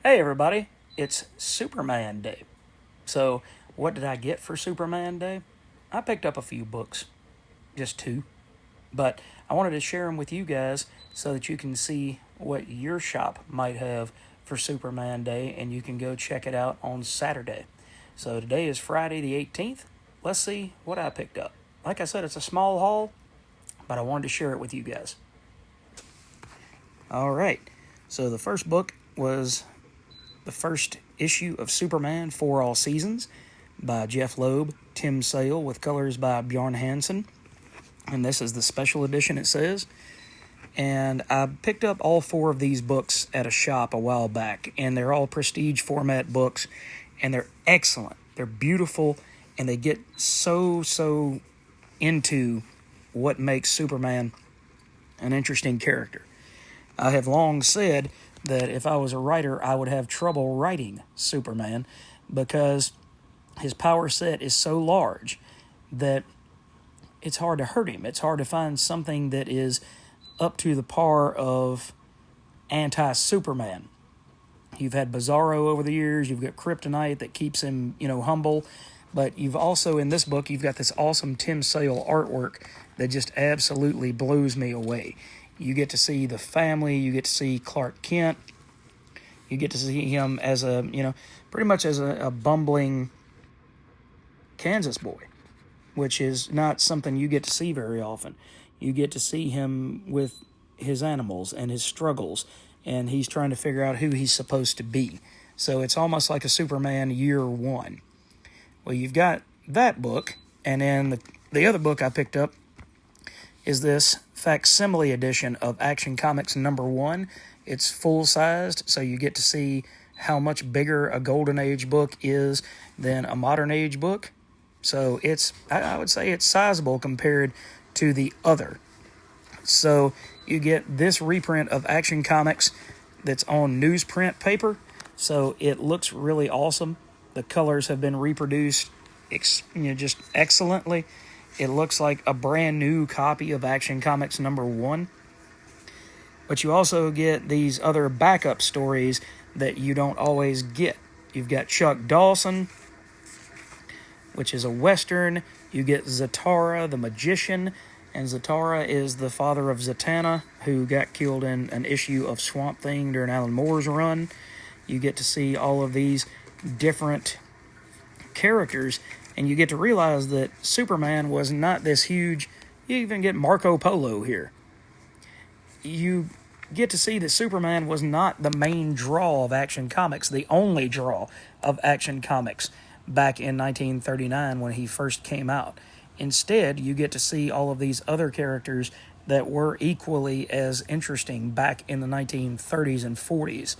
Hey everybody, it's Superman Day. So, what did I get for Superman Day? I picked up a few books, just two, but I wanted to share them with you guys so that you can see what your shop might have for Superman Day and you can go check it out on Saturday. So, today is Friday the 18th. Let's see what I picked up. Like I said, it's a small haul, but I wanted to share it with you guys. All right, so the first book was the first issue of Superman for All Seasons by Jeff Loeb, Tim Sale, with colors by Bjorn Hansen. And this is the special edition, it says. And I picked up all four of these books at a shop a while back, and they're all prestige format books, and they're excellent. They're beautiful, and they get so into what makes Superman an interesting character. I have long said that if I was a writer, I would have trouble writing Superman because his power set is so large that it's hard to hurt him. It's hard to find something that is up to the par of anti-Superman. You've had Bizarro over the years. You've got Kryptonite that keeps him, humble. But you've also, in this book, you've got this awesome Tim Sale artwork that just absolutely blows me away. You get to see the family. You get to see Clark Kent. You get to see him as pretty much as a bumbling Kansas boy, which is not something you get to see very often. You get to see him with his animals and his struggles, and he's trying to figure out who he's supposed to be. So it's almost like a Superman year one. Well, you've got that book, and then the other book I picked up is this facsimile edition of Action Comics #1. It's full-sized, so you get to see how much bigger a Golden Age book is than a Modern Age book. So I would say it's sizable compared to the other. So you get this reprint of Action Comics that's on newsprint paper, so it looks really awesome. The colors have been reproduced just excellently. It looks like a brand new copy of Action Comics #1. But you also get these other backup stories that you don't always get. You've got Chuck Dawson, which is a Western. You get Zatara, the magician, and Zatara is the father of Zatanna, who got killed in an issue of Swamp Thing during Alan Moore's run. You get to see all of these different characters, and you get to realize that Superman was not this huge. You even get Marco Polo here. You get to see that Superman was not the main draw of Action Comics, the only draw of Action Comics back in 1939 when he first came out. Instead, you get to see all of these other characters that were equally as interesting back in the 1930s and 40s.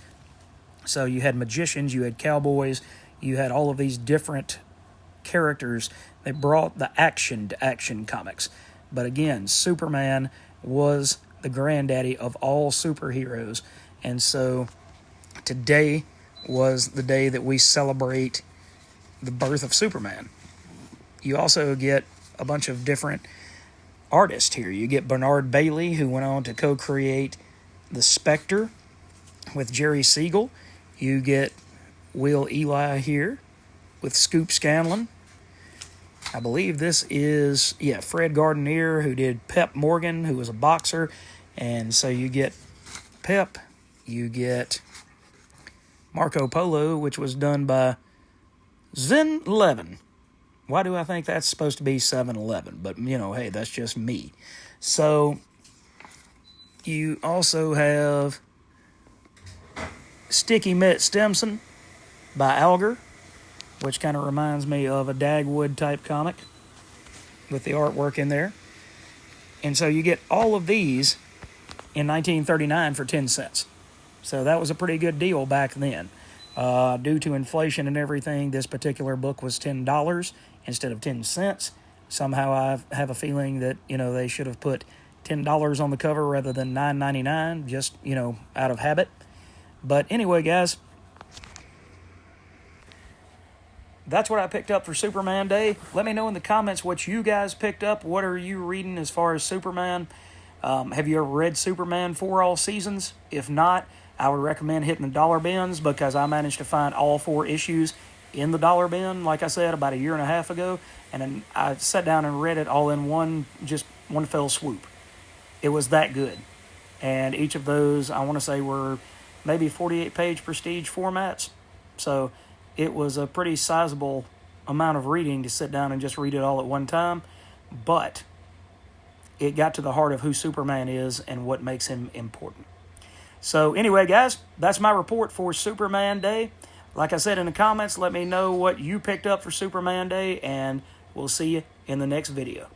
So you had magicians, you had cowboys, you had all of these different characters that brought the action to Action Comics. But again, Superman was the granddaddy of all superheroes, and so today was the day that we celebrate the birth of Superman. You also get a bunch of different artists here. You get Bernard Bailey, who went on to co-create The Spectre with Jerry Siegel. You get Will Eli here with Scoop Scanlon. I believe this is, Fred Gardenier, who did Pep Morgan, who was a boxer. And so you get Pep, you get Marco Polo, which was done by Zen 11. Why do I think that's supposed to be 7-Eleven? But, hey, that's just me. So you also have Sticky Mitt Stimson by Alger, which kind of reminds me of a Dagwood type comic with the artwork in there. And so you get all of these in 1939 for 10 cents. So that was a pretty good deal back then. Due to inflation and everything, this particular book was $10 instead of 10 cents. Somehow I have a feeling that, they should have put $10 on the cover rather than $9.99, just, out of habit. But anyway, guys, that's what I picked up for Superman Day. Let me know in the comments what you guys picked up. What are you reading as far as Superman? Have you ever read Superman for All Seasons? If not, I would recommend hitting the dollar bins because I managed to find all 4 issues in the dollar bin, like I said, about a year and a half ago. And then I sat down and read it all in one fell swoop. It was that good. And each of those, I want to say, were maybe 48-page prestige formats. So it was a pretty sizable amount of reading to sit down and just read it all at one time. But it got to the heart of who Superman is and what makes him important. So anyway, guys, that's my report for Superman Day. Like I said in the comments, let me know what you picked up for Superman Day, and we'll see you in the next video.